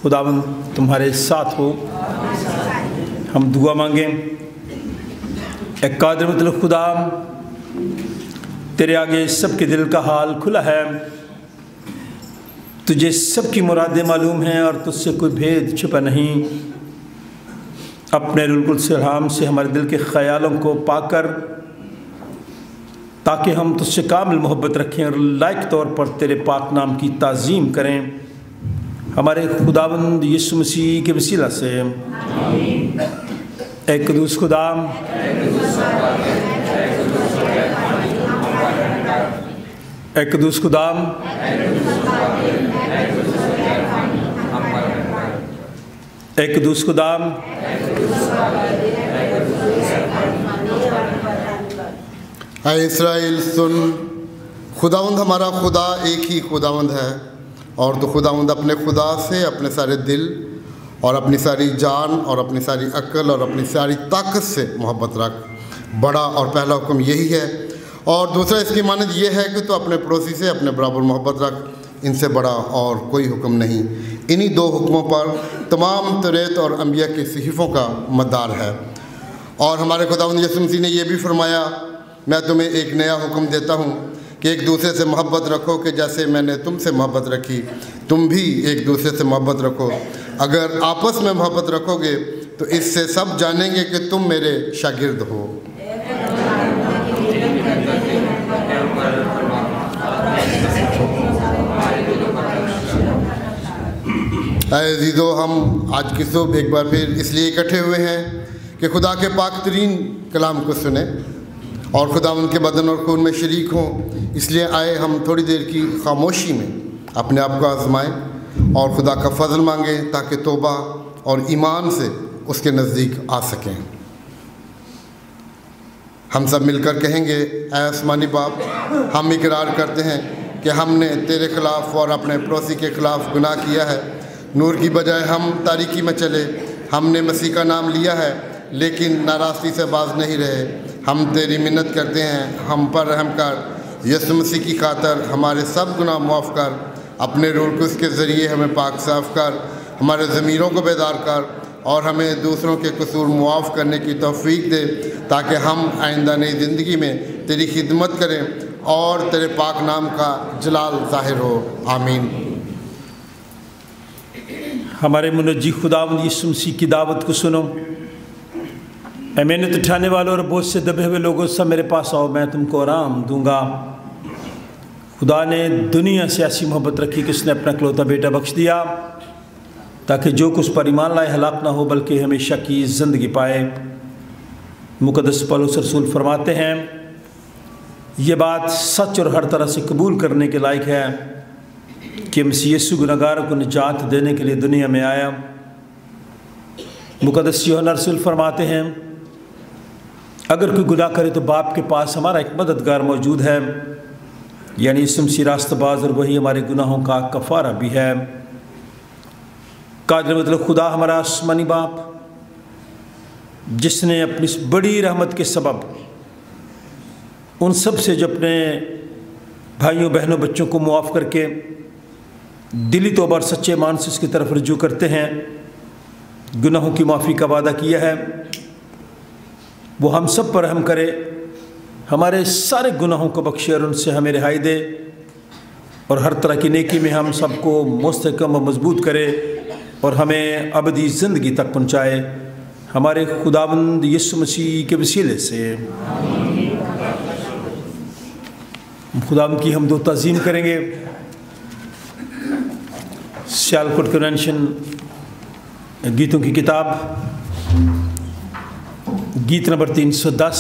खुदावंद तुम्हारे साथ हो। हम दुआ मांगें। ए कादिर मतलब खुदा, तेरे आगे सबके दिल का हाल खुला है। तुझे सबकी मुरादें मालूम हैं और तुझसे कोई भेद छुपा नहीं। अपने रुल कुद्स इल्हाम से हमारे दिल के ख़यालों को पाकर, ताकि हम तुझसे कामिल मोहब्बत रखें और लायक तौर पर तेरे पाक नाम की ताज़ीम करें, हमारे खुदावंद यीशु मसीह के वसीला से। ऐ क़ुद्दूस खुदा, ऐ क़ुद्दूस खुदा, ऐ क़ुद्दूस खुदा, ऐ इस्राएल सुन, खुदावंद हमारा खुदा एक ही खुदावंद है, और तो खुदावंद अपने खुदा से अपने सारे दिल और अपनी सारी जान और अपनी सारी अक्ल और अपनी सारी ताकत से मोहब्बत रख। बड़ा और पहला हुक्म यही है, और दूसरा इसकी मानद ये है कि तो अपने पड़ोसी से अपने बराबर मोहब्बत रख। इनसे बड़ा और कोई हुक्म नहीं। इन्हीं दो हुक्मों पर तमाम तौरात और अंबिया के सहीफ़ों का मदार है। और हमारे खुदावंद यीशु मसीह ने यह भी फरमाया, मैं तुम्हें एक नया हुक्म देता हूँ कि एक दूसरे से मोहब्बत रखो कि जैसे मैंने तुमसे मोहब्बत रखी, तुम भी एक दूसरे से मोहब्बत रखो। अगर आपस में मोहब्बत रखोगे तो इससे सब जानेंगे कि तुम मेरे शागिर्द हो। अज़ीज़ो, हम आज की सुबह एक बार फिर इसलिए इकट्ठे हुए हैं कि खुदा के पाक तरीन कलाम को सुने और खुदा उनके बदन और खून में शरीक हों। इसलिए आए हम थोड़ी देर की खामोशी में अपने आप को आजमाएं और खुदा का फजल मांगें, ताकि तौबा और ईमान से उसके नज़दीक आ सकें। हम सब मिलकर कहेंगे, ऐ आसमानी बाप, हम इकरार करते हैं कि हमने तेरे ख़िलाफ़ और अपने पड़ोसी के ख़िलाफ़ गुनाह किया है। नूर की बजाय हम तारीकी में चले। हमने मसीह का नाम लिया है लेकिन नाराज़गी से बाज नहीं रहे। हम तेरी मिन्नत करते हैं, हम पर रहम कर। यीशु मसीह की खातर हमारे सब गुनाह माफ़ कर। अपने रूह कुद्स के ज़रिए हमें पाक साफ़ कर, हमारे ज़मीरों को बेदार कर और हमें दूसरों के कसूर मुआफ़ करने की तौफ़ीक दे, ताकि हम आइंदा नई ज़िंदगी में तेरी खिदमत करें और तेरे पाक नाम का जलाल ज़ाहिर हो। आमीन। हमारे मुनज्जी खुदावंद यीशु मसीह की दावत को सुनो। ऐ मेहनत उठाने वालों और बोझ से दबे हुए लोगों, सब मेरे पास आओ, मैं तुमको आराम दूंगा। खुदा ने दुनिया से ऐसी मोहब्बत रखी कि उसने अपना इकलौता बेटा बख्श दिया, ताकि जो कुछ पर ईमान लाए हलाक ना हो बल्कि हमेशा की ज़िंदगी पाए। मुक़द्दस पौलुस रसूल फरमाते हैं, ये बात सच और हर तरह से कबूल करने के लायक है कि मसीह यीशु गुनहगारों को निजात देने के लिए दुनिया में आया। मुक़द्दस यूहन्ना रसूल फरमाते हैं, अगर कोई गुनाह करे तो बाप के पास हमारा एक मददगार मौजूद है, यानी यीशु मसीह रास्तबाज़, और वही हमारे गुनाहों का कफ़ारा भी है। कादिर मतलब खुदा हमारा आसमानी बाप, जिसने अपनी इस बड़ी रहमत के सबब उन सब से जो अपने भाइयों बहनों बच्चों को मुआफ़ करके दिली तौबा और सच्चे ईमान से उसकी तरफ रुजू करते हैं, गुनाहों की माफ़ी का वादा किया है, वो हम सब पर रहम करे, हमारे सारे गुनाहों को बख्शे और उनसे हमें रिहाई दे, और हर तरह की नेकी में हम सबको मुस्तहकम और मजबूत करे और हमें अबदी ज़िंदगी तक पहुँचाए, हमारे खुदावंद यीशु मसीह के वसीले से। खुदावंद की हम दो ताज़ीम करेंगे। सियालकोट कन्वेंशन गीतों की किताब, गीत नंबर 310।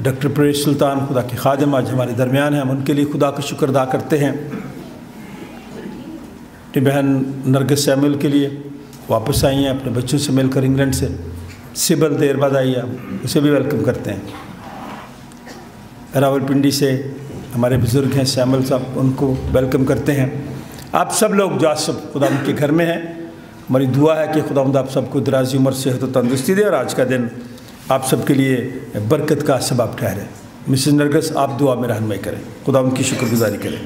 डॉक्टर परेश सुल्तान खुदा के खादिम आज हमारे दरमियान हैं। हम उनके लिए खुदा का शुक्र अदा करते हैं। अपनी बहन नरगिस सैमुअल के लिए वापस आई हैं अपने बच्चों से मिलकर इंग्लैंड से। सिबल देर बाद आई है, उसे भी वेलकम करते हैं। रावलपिंडी से हमारे बुज़ुर्ग हैं सैमुअल साहब, उनको वेलकम करते हैं। आप सब लोग जो आज सब खुदा के घर में हैं, हमारी दुआ है कि खुदा आप सबको दराज़ी उम्र सेहत और तंदुरुस्ती दे और आज का दिन आप सबके लिए बरकत का सबब ठहरे। मिसेस नरगिस, आप दुआ में रहनुमाई करें, खुदा उनकी शुक्रगुजारी करें।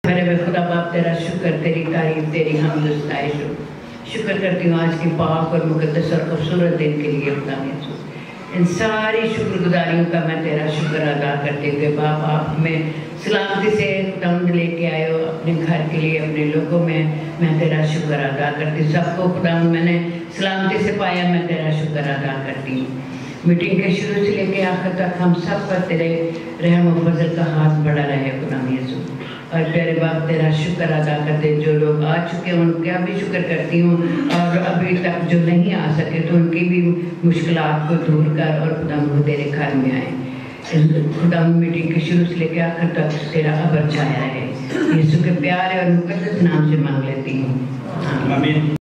मेरे खुदा बाप तेरा शुक्र, तेरी तारीफ, तेरी हम्द सताइश हो। शुक्र करती हूँ आज की पाक और मुकद्दस और खूबसूरत दिन के लिए खुदा यीशु। इन सारी शुक्रगुजारियों का मैं तेरा शुक्र अदा करते हुए बाप आप हमें सलामती से खुदावंद लेके आए हो अपने घर के लिए, अपने लोगों में मैं तेरा शुक्र अदा करती हूँ। सबको खुदावंद मैंने सलामती से पाया, मैं तेरा शुक्र अदा करती हूँ। मीटिंग के शुरू से लेके आखिर तक हम सब पर तेरे रहम और फजल का हाथ बढ़ा रहे खुदावंद यीशु। और प्यारे बाप तेरा शुक्र अदा करते, जो लोग आ चुके हैं उनका भी शुक्र करती हूँ, और अभी तक जो नहीं आ सके तो उनकी भी मुश्किलात को दूर कर और खुदा वो तेरे घर में आए। खुदा मीटिंग के शुरू से लेकर आखिर तक तेरा अबर छाया है। यीशु के प्यारे और मुकद्दस नाम से मांग लेती हूँ, आमीन।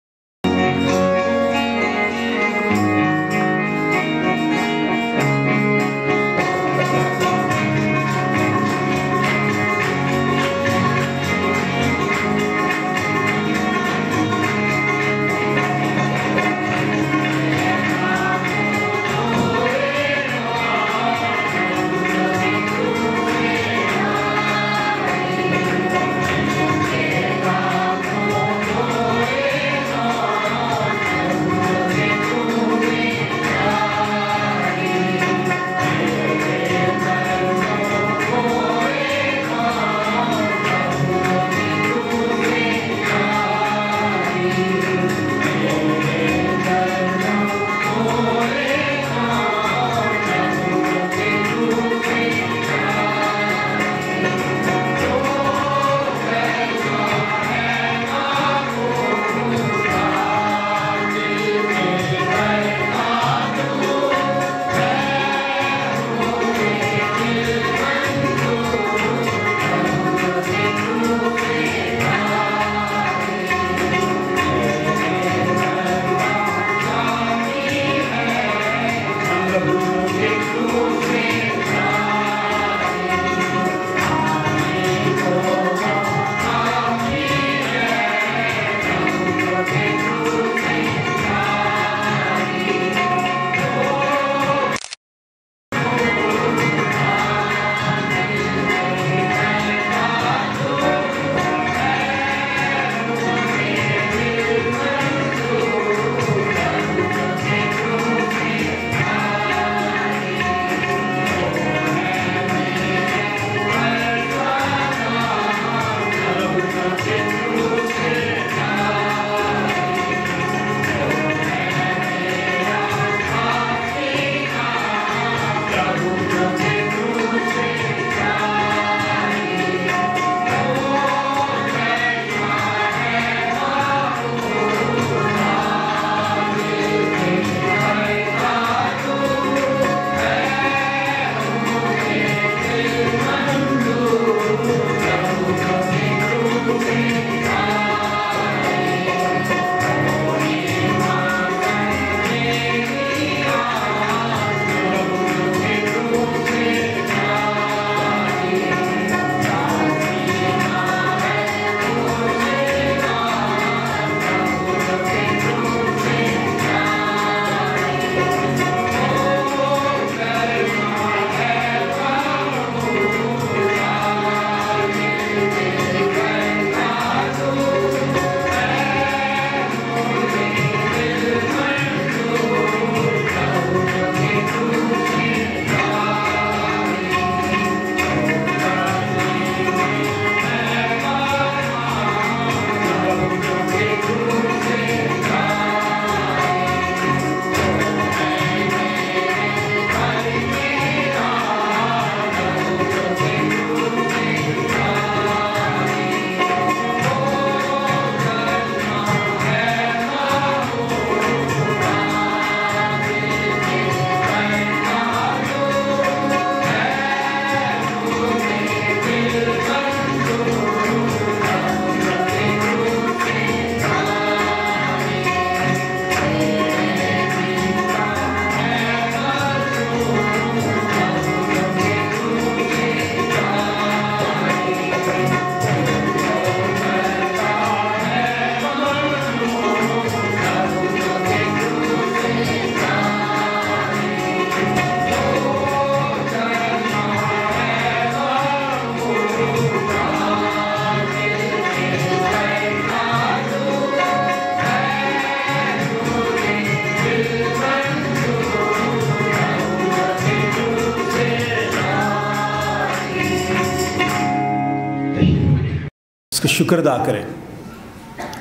उसका शुक्र अदा करें,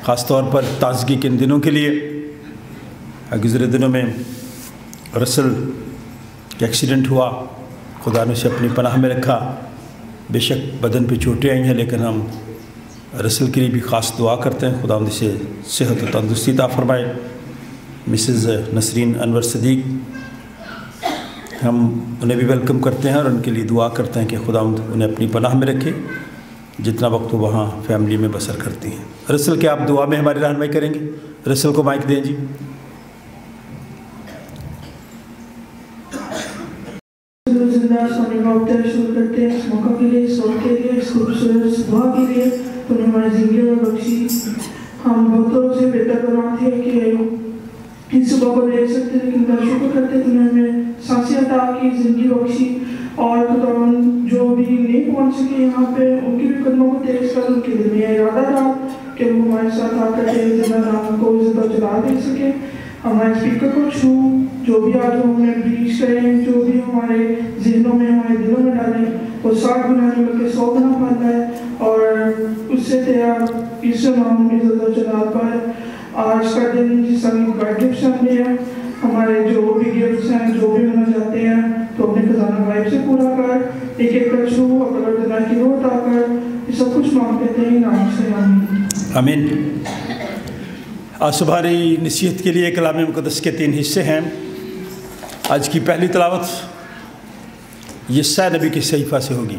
ख़ास तौर पर ताज़गी के इन दिनों के लिए। गुज़रे दिनों में रसल का एक्सीडेंट हुआ, खुदा ने उसे अपनी पनाह में रखा। बेशक बदन पे चोटें आई हैं, लेकिन हम रसल के लिए भी ख़ास दुआ करते हैं, खुदा उनसे सेहत और तंदुरुस्ती अता फरमाए। मिसेज़ नसरीन अनवर सदीक, हम उन्हें भी वेलकम करते हैं और उनके लिए दुआ करते हैं कि खुदा उन्हें अपनी पनाह में रखे जितना वक्त वो वहाँ फैमिली में बसर करती हैं। रसल के आप दुआ में हमारी रहनुमाई करेंगे? रसल को माइक दें जी। शुरू करते हैं इस मौका के लिए, इस वक्त के लिए, इस खूबसूरत दुआ के लिए तूने हमारी ज़िंदगी में बख्शी। हम बहुतों से बेहतर बनाते हैं कि इस सुबह को देख सकते, लेकिन मैं शुक्र करते तूने हमें सांसें अता की, ज़िंदगी बख्शी। और तो जो भी नहीं पहुँच सके यहाँ पे, उनके भी कदमों को तेज कर, उनके दिल में इरादा था कि वो हमारे साथ आकर के जिंदा नाम को इज्जत जला दे सके। हमारे स्पीकर को छू, जो भी आज हमें ब्रीच करें, जो भी हमारे जहनों में, हमारे दिलों में डालें, वो 60 गुना जो बल्कि 100 गुना फल है। और उससे तेरा इस नाम में इज्जत जला पर आज का दिन जिस समय गिफ्ट हमने है, हमारे जो भी गिफ्ट्स हैं, जो भी होना चाहते हैं, तो अपने खजाना गायब से पूरा कर, एक एक कर छू, अकबर दुनिया की रोट आकर, ये सब कुछ मांगते हैं नाम से, आमीन आमीन। आज सुबह नसीहत के लिए कलाम मुक़द्दस के 3 हिस्से हैं। आज की पहली तिलावत यशायाह नबी के सहीफ़ा से होगी।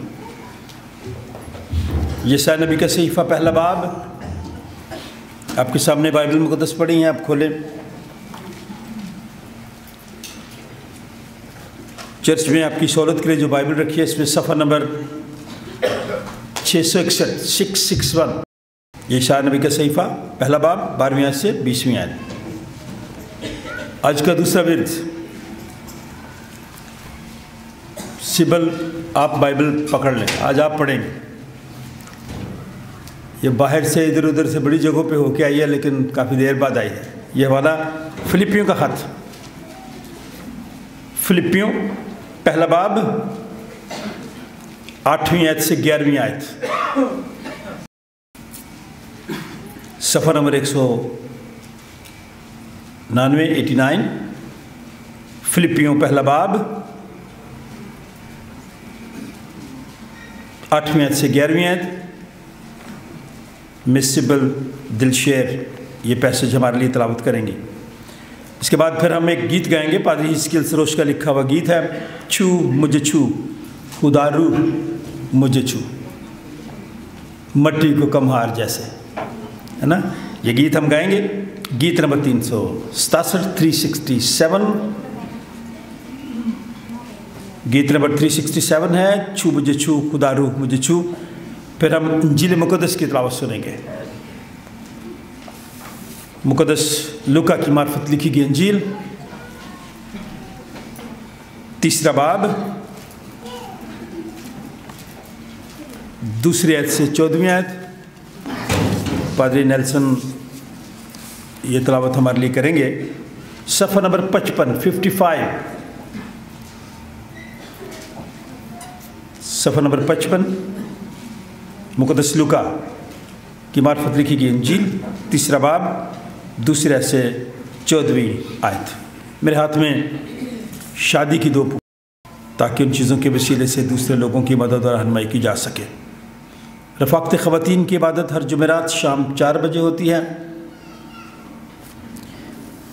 यशायाह नबी का सहीफ़ा पहला बाब आपके सामने बाइबल मुक़द्दस पढ़ी हैं, आप खोलें। चर्च में आपकी सहूलत के लिए जो बाइबल रखी है, इसमें सफ़ा नंबर 661 661 यशायाह नबी का सहीफ़ा पहला बाब 12वीं आयत से 20वीं आयत। आज का दूसरा विर्द, सिबल आप बाइबल पकड़ लें, आज आप पढ़ेंगे। ये बाहर से इधर उधर से बड़ी जगहों पे होके आई है, लेकिन काफ़ी देर बाद आई है। यह वाला फिलिपियों का ख़त, फिलिपियों पहला बाब 8वीं आयत से 11वीं आयत। सफ़ा नंबर 199 89, फिलिपियों पहला बाब 8वीं आयत से 11वीं आयत। मिस सिबल दिलशेर ये पैसेज हमारे लिए तिलावत करेंगी। इसके बाद फिर हम एक गीत गाएंगे, पादरी हिस्कियल सरोश का लिखा हुआ गीत है, छू मुझे छू खुदारू मुझे छू, मट्टी को कमहार जैसे, है ना। ये गीत हम गाएंगे, गीत नंबर 367 367, गीत नंबर 367 है, छू मुझे छू खुदारू मुझे छू। फिर हम इंजील मुक़द्दस की तिलावत सुनेंगे। मुक़द्दस लूका की मार्फत लिखी गई इंजील, 3 बाब 2 आयत से 14वीं आयत। पादरी नेल्सन ये तिलावत हमारे लिए करेंगे। सफ़ा नंबर 55 सफ़ा नंबर 55 मुक़द्दस लूका की मार्फत लिखी गई इंजील, 3 बाब 2 आयत से 14वीं आयत। मेरे हाथ में शादी की 2 ताकि उन चीज़ों के वसीले से दूसरे लोगों की मदद और रहनुमाई की जा सके। रफ़ाक़त ख़वातीन की इबादत हर जुमेरात शाम 4 बजे होती है।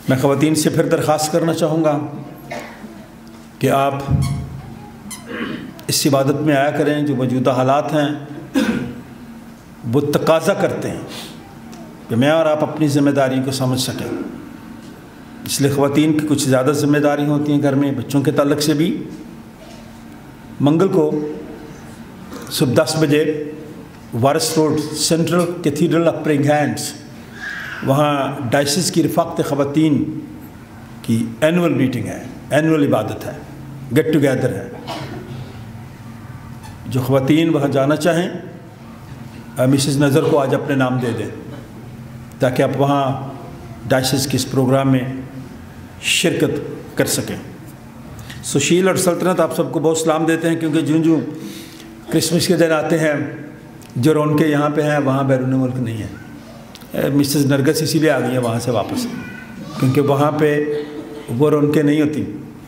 मैं ख़वातीन से फिर दरख्वास्त करना चाहूँगा कि आप इस इबादत में आया करें। जो मौजूदा हालात हैं वो तकाज़ा करते हैं कि मैं और आप अपनी ज़िम्मेदारी को समझ सकें, इसलिए ख़वातीन की कुछ ज़्यादा ज़िम्मेदारी होती हैं घर में। बच्चों के ताल्लुक़ से भी मंगल को सुबह 10 बजे Waris road central cathedral of praying hands, वहाँ डायसिस की रफ़ाक़त ख़वातीन की एनुअल मीटिंग है, एनुअल इबादत है, गेट टुगेदर है। जो ख़वातीन वहाँ जाना चाहें मिसेस नज़र को आज अपने नाम दे दें ताकि आप वहाँ डायसिस के इस प्रोग्राम में शिरकत कर सकें। सुशील और सल्तनत आप सबको बहुत सलाम देते हैं, क्योंकि जूँ जूँ क्रिसमस के दिन आते हैं जो रौनकें यहाँ पे हैं वहाँ बैरून मुल्क नहीं है। मिसेस नरगस इसीलिए आ गई हैं वहाँ से वापस, क्योंकि वहाँ पे वो रौनकें नहीं होती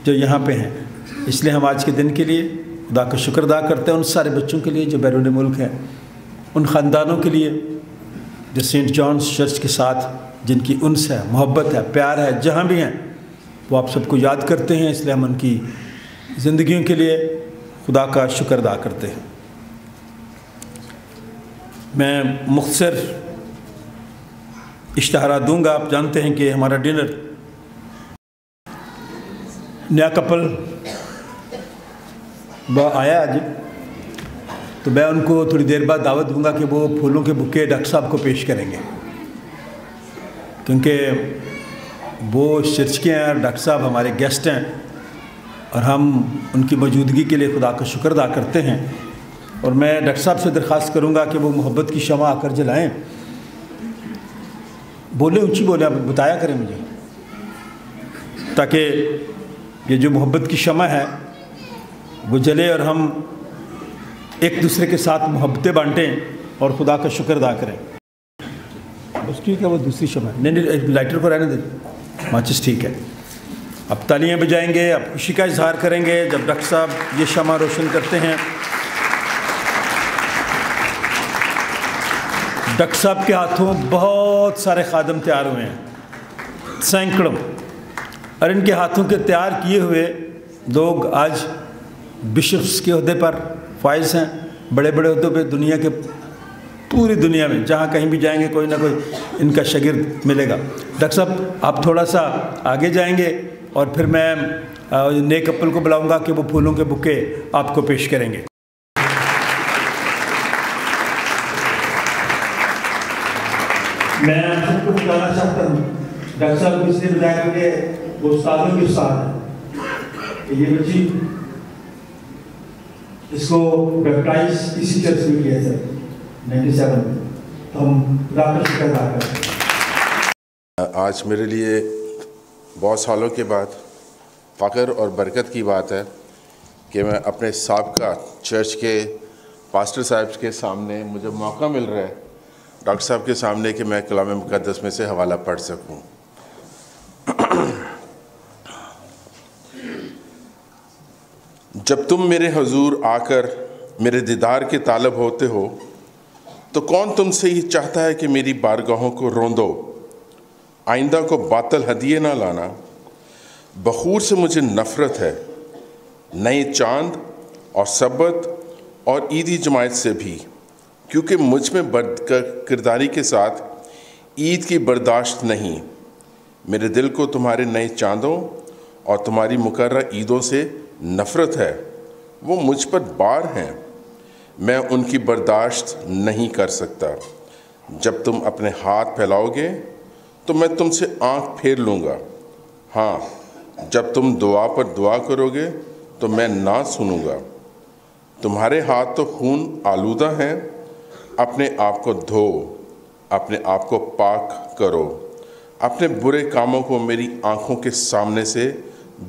जो यहाँ पे हैं। इसलिए हम आज के दिन के लिए खुदा का शुक्र अदा करते हैं, उन सारे बच्चों के लिए जो बैरून मुल्क हैं, उन ख़ानदानों के लिए जो सेंट जॉन्स चर्च के साथ जिनकी उनस है, मोहब्बत है, प्यार है, जहाँ भी हैं वो आप सबको याद करते हैं। इसलिए हम उनकी ज़िंदगियों के लिए खुदा का शुक्र अदा करते हैं। मैं मुख्तसर इश्तहारा दूंगा। आप जानते हैं कि हमारा डिनर नया कपल वो आया आज, तो मैं उनको थोड़ी देर बाद दावत दूंगा कि वो फूलों के बुके डॉक्टर साहब को पेश करेंगे, क्योंकि वो चर्च के हैं, डॉक्टर साहब हमारे गेस्ट हैं और हम उनकी मौजूदगी के लिए खुदा का शुक्र अदा करते हैं। और मैं डॉक्टर साहब से दरख्वास्त करूंगा कि वो मोहब्बत की शमा आकर जलाएं। बोले, ऊंची बोले, आप बताया करें मुझे, ताकि ये जो मोहब्बत की शमा है वो जले और हम एक दूसरे के साथ मोहब्बतें बांटें और खुदा का शुक्र अदा करें। बस ठीक है, वो दूसरी शमा नहीं, लाइटर को रहने दें, माचिस ठीक है। अब तालियां बजाएंगे, अब खुशी का इजहार करेंगे जब डॉक्टर साहब ये शमा रोशन करते हैं। डॉक्टर साहब के हाथों बहुत सारे खादम तैयार हुए हैं, सैकड़ों, और इनके हाथों के तैयार किए हुए लोग आज बिशप्स के ओहदे पर फाइज हैं, बड़े बड़े ओहदों पे दुनिया के, पूरी दुनिया में जहाँ कहीं भी जाएंगे कोई ना कोई इनका शागिर्द मिलेगा। डॉक्टर साहब आप थोड़ा सा आगे जाएंगे और फिर मैं नए कपल को बुलाऊंगा कि वो फूलों के बुके आपको पेश करेंगे। मैं आप सबको बताना चाहता हूँ, डॉक्टर साहब को इसलिए बताया क्योंकि वो उस्तादों के उस्ताद हैं। ये बच्ची, इसको बैप्टाइज इसी चर्च में किया था 97 में, तो हम खुदा का शुक्र अदा करते हैं। आज मेरे लिए बहुत सालों के बाद फ़ख्र और बरकत की बात है कि मैं अपने साबका चर्च के पास्टर साहब के सामने मुझे मौका मिल रहा है, डॉक्टर साहब के सामने, कि मैं कलाम मुक़द्दस में से हवाला पढ़ सकूं। जब तुम मेरे हुजूर आकर मेरे दीदार के तालब होते हो तो कौन तुमसे ये चाहता है कि मेरी बारगाहों को रोंदो, आइंदा को बातल हदिये ना लाना। बखूर से मुझे नफ़रत है, नए चांद और सबत और ईदी जमायत से भी, क्योंकि मुझ में किरदारी के साथ ईद की बर्दाश्त नहीं। मेरे दिल को तुम्हारे नए चांदों और तुम्हारी मुकर्रर ईदों से नफ़रत है, वो मुझ पर बार हैं, मैं उनकी बर्दाश्त नहीं कर सकता। जब तुम अपने हाथ फैलाओगे तो मैं तुमसे आंख फेर लूँगा। हाँ, जब तुम दुआ पर दुआ करोगे तो मैं ना सुनूँगा। तुम्हारे हाथ तो खून आलूदा हैं, अपने आप को धो, अपने आप को पाक करो, अपने बुरे कामों को मेरी आँखों के सामने से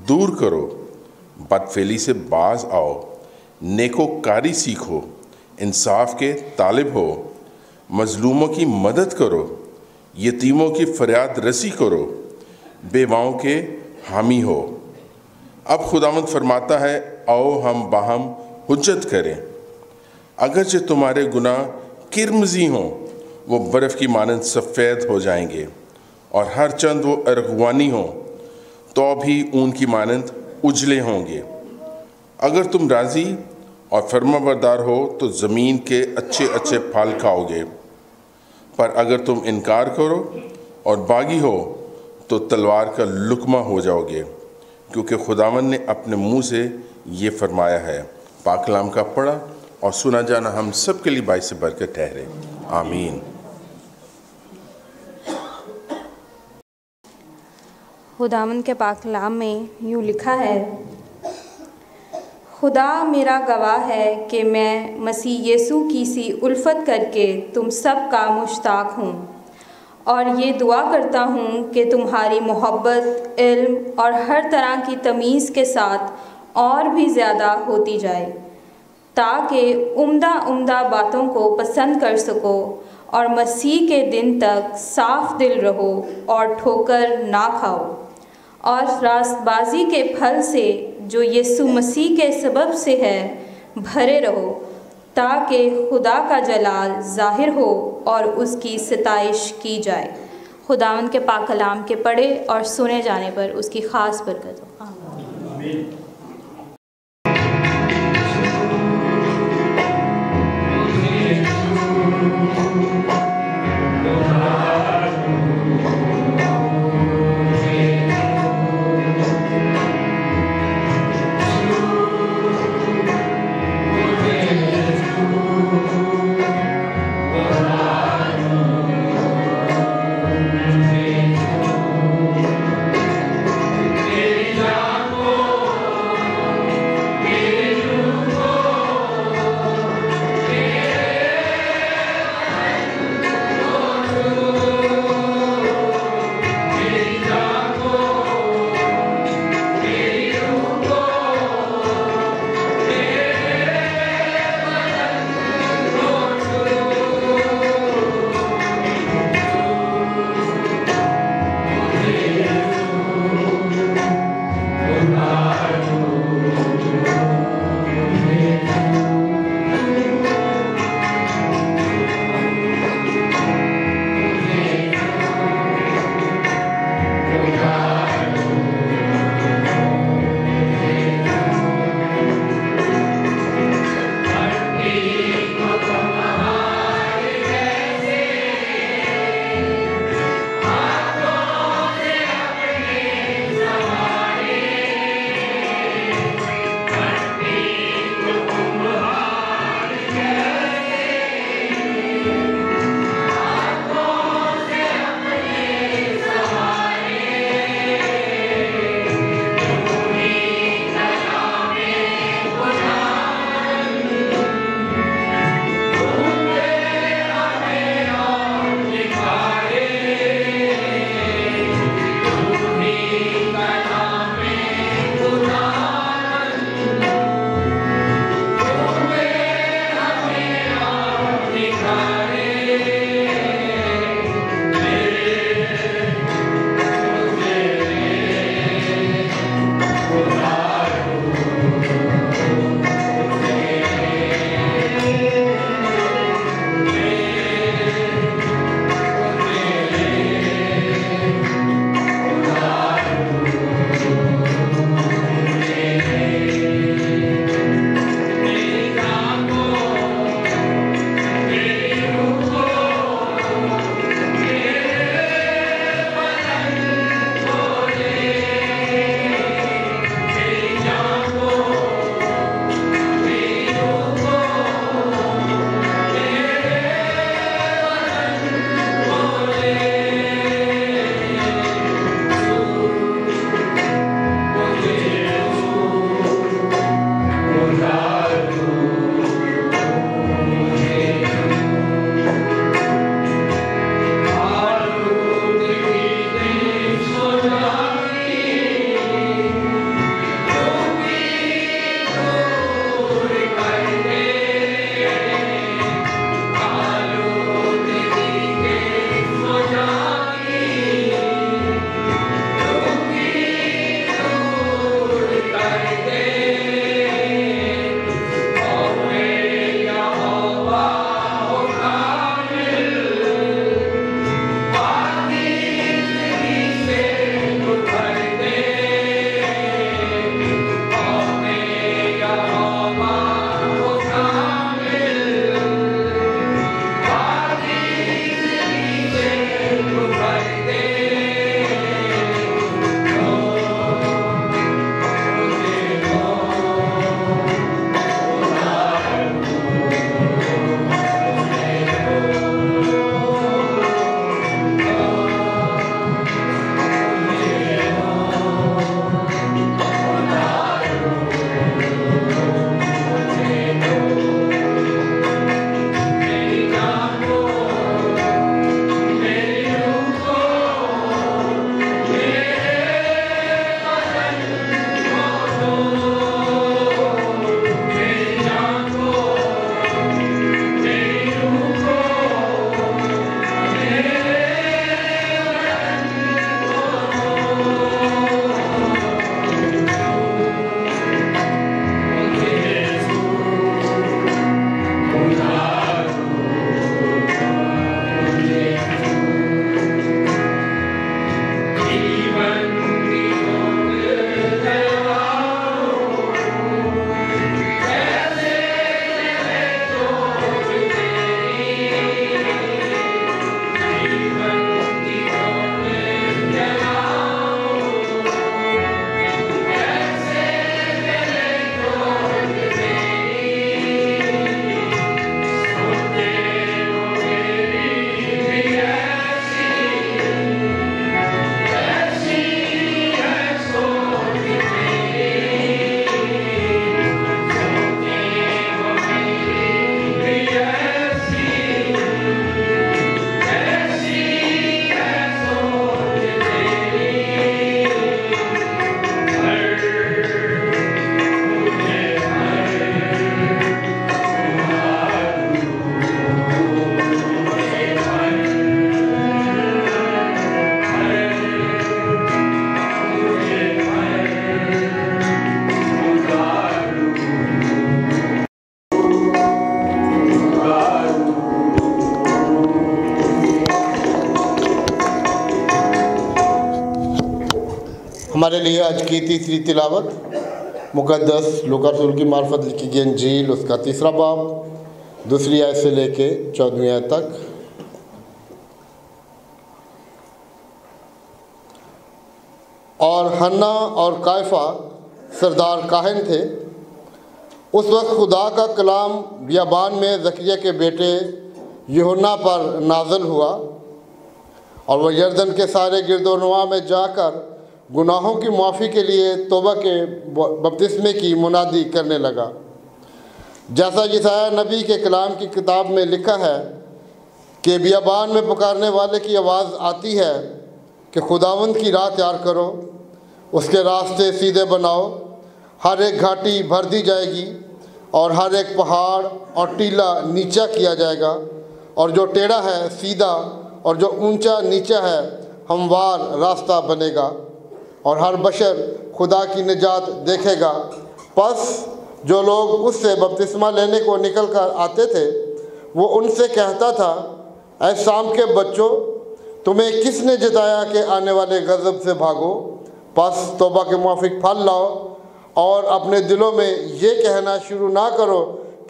दूर करो। बदफेली से बाज आओ, नेकोकारी सीखो, इंसाफ के तालिब हो, मजलूमों की मदद करो, यतीमों की फरियाद रसी करो, बेवाओं के हामी हो। अब खुदावंद फरमाता है, आओ हम बाहम हुज्जत करें। अगरचे तुम्हारे गुनाह किरमजी हों, वो बर्फ़ की मानंद सफ़ेद हो जाएंगे, और हर चंद वो अरगवानी हों तो भी ऊन की मानंद उजले होंगे। अगर तुम राज़ी और फर्माबरदार हो तो ज़मीन के अच्छे अच्छे फल खाओगे, पर अगर तुम इनकार करो और बागी हो तो तलवार का लुकमा हो जाओगे, क्योंकि खुदावन ने अपने मुंह से ये फरमाया है। पाक कलाम का पढ़ा और सुना जाना हम सब के लिए बाइस बरकत ठहरे। आमीन। खुदावन के पाक कलाम में यूँ लिखा है, खुदा मेरा गवाह है कि मैं मसीह यीशु की सी उल्फत करके तुम सब का मुश्ताक हूँ, और ये दुआ करता हूँ कि तुम्हारी मोहब्बत, इल्म और हर तरह की तमीज़ के साथ और भी ज़्यादा होती जाए। ताकि उम्दा बातों को पसंद कर सको और मसीह के दिन तक साफ दिल रहो और ठोकर ना खाओ, और रास्तबाजी के फल से जो यीशु मसीह के सबब से है भरे रहो, ताकि खुदा का जलाल ज़ाहिर हो और उसकी सताइश की जाए। खुदावंद के पाक कलाम के पढ़े और सुने जाने पर उसकी ख़ास बरकत हो। आमीन। तेरी जान को हमारे लिए आज की तीसरी तिलावत मुक़द्दस लूका रसूल की मार्फत लिखी गई इंजील उसका 3 बाब 2 आयत से लेके 14वीं आयत तक। और हन्ना और कायफा सरदार काहिन थे। उस वक्त खुदा का कलाम बियाबान में ज़करिया के बेटे यूहन्ना पर नाज़िल हुआ और वह यरदन के सारे गिरदोनवा में जाकर गुनाहों की माफ़ी के लिए तौबा के बपतिस्मे की मुनादी करने लगा। जैसा यशायाह नबी के कलाम की किताब में लिखा है कि बियाबान में पुकारने वाले की आवाज़ आती है कि खुदावंद की राह तैयार करो, उसके रास्ते सीधे बनाओ। हर एक घाटी भर दी जाएगी और हर एक पहाड़ और टीला नीचा किया जाएगा, और जो टेढ़ा है सीधा और जो ऊंचा नीचा है हमवार रास्ता बनेगा, और हर बशर खुदा की निजात देखेगा। बस जो लोग उससे बपतिस्मा लेने को निकल कर आते थे वो उनसे कहता था, ऐ शाम के बच्चों, तुम्हें किसने जिताया कि आने वाले गज़ब से भागो? बस तौबा के मुआफिक फल लाओ और अपने दिलों में ये कहना शुरू ना करो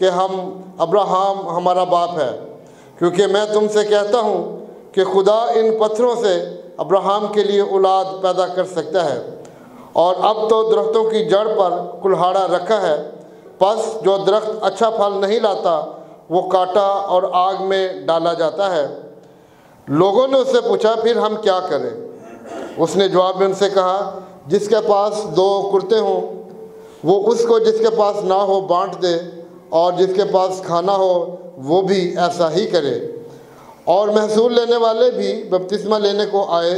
कि हम अब्राहम हमारा बाप है, क्योंकि मैं तुमसे कहता हूँ कि खुदा इन पत्थरों से अब्राहम के लिए औलाद पैदा कर सकता है। और अब तो दरख्तों की जड़ पर कुल्हाड़ा रखा है, बस जो दरख्त अच्छा फल नहीं लाता वो काटा और आग में डाला जाता है। लोगों ने उससे पूछा, फिर हम क्या करें? उसने जवाब में उनसे कहा, जिसके पास 2 कुर्ते हों वो उसको जिसके पास ना हो बांट दे, और जिसके पास खाना हो वो भी ऐसा ही करे। और महसूल लेने वाले भी बपतिस्मा लेने को आए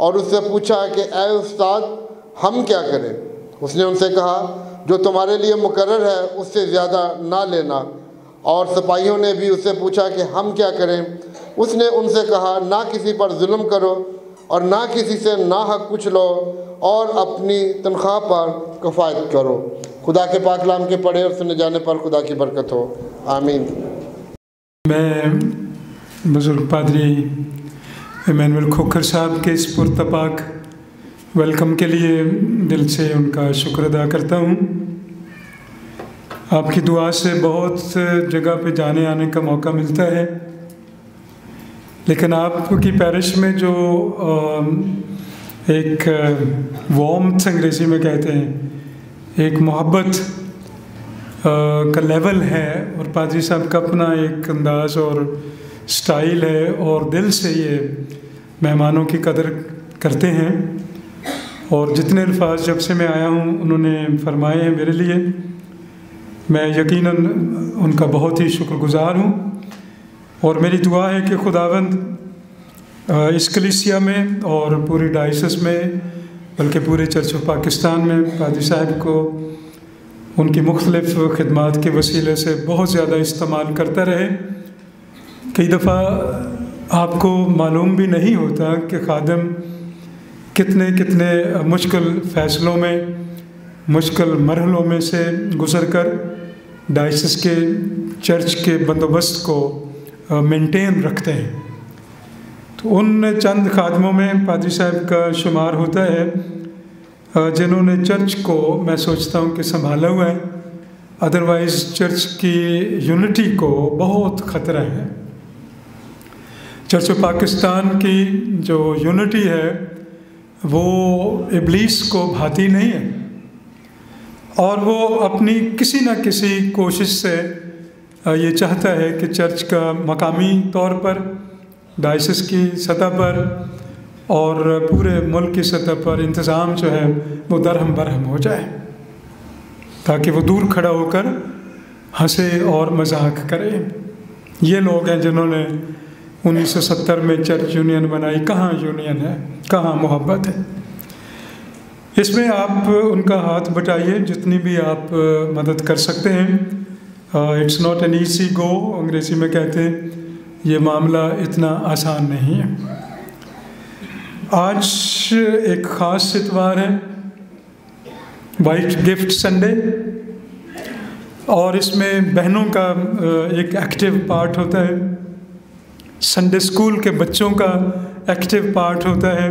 और उससे पूछा कि ऐ उस्ताद, हम क्या करें? उसने उनसे कहा, जो तुम्हारे लिए मुकर्रर है उससे ज़्यादा ना लेना। और सिपाहियों ने भी उससे पूछा कि हम क्या करें? उसने उनसे कहा, ना किसी पर जुल्म करो और ना किसी से ना हक कुछ लो, और अपनी तनख्वाह पर कफ़ायत करो। खुदा के पाक कलाम के पढ़े और सुने जाने पर खुदा की बरकत हो, आमीन। मैं बुज़ुर्ग पादरी इमैनुअल खोखर साहब के इस पुरतपाक वेलकम के लिए दिल से उनका शुक्र अदा करता हूँ। आपकी दुआ से बहुत जगह पे जाने आने का मौका मिलता है, लेकिन आपकी पैरिश में जो एक वार्मथ अंग्रेज़ी में कहते हैं, एक मोहब्बत का लेवल है, और पादरी साहब का अपना एक अंदाज़ और स्टाइल है, और दिल से ये मेहमानों की कदर करते हैं। और जितने अल्फाज जब से मैं आया हूँ उन्होंने फरमाए हैं मेरे लिए, मैं यकीनन उनका बहुत ही शुक्रगुज़ार हूँ। और मेरी दुआ है कि खुदावंद इस कलीसिया में और पूरी डायसिस में, बल्कि पूरे चर्च ऑफ पाकिस्तान में पादरी साहब को उनकी मुख्तलिफ़ खिदमात के वसीले से बहुत ज़्यादा इस्तेमाल करता रहे। कई दफ़ा आपको मालूम भी नहीं होता कि खादम कितने कितने मुश्किल फ़ैसलों में, मुश्किल मरहलों में से गुज़र कर डायसिस के चर्च के बंदोबस्त को मेंटेन रखते हैं। तो उन चंद खादमों में पादरी साहब का शुमार होता है जिन्होंने चर्च को, मैं सोचता हूँ कि संभाला हुआ है। अदरवाइज़ चर्च की यूनिटी को बहुत ख़तरा है। चर्च ऑफ पाकिस्तान की जो यूनिटी है वो इब्लीस को भाती नहीं है, और वो अपनी किसी न किसी कोशिश से ये चाहता है कि चर्च का मकामी तौर पर, डायसिस की सतह पर और पूरे मुल्क की सतह पर इंतज़ाम जो है वो दरहम बरहम हो जाए, ताकि वो दूर खड़ा होकर हंसे और मजाक करे। ये लोग हैं जिन्होंने 1970 में चर्च यूनियन बनाई। कहाँ यूनियन है, कहाँ मोहब्बत है? इसमें आप उनका हाथ बटाइए जितनी भी आप मदद कर सकते हैं। इट्स नॉट एन ईजी गो, अंग्रेज़ी में कहते हैं, ये मामला इतना आसान नहीं है। आज एक ख़ास इतवार है, वाइट गिफ्ट संडे, और इसमें बहनों का एक एक्टिव पार्ट होता है, संडे स्कूल के बच्चों का एक्टिव पार्ट होता है,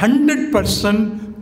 100%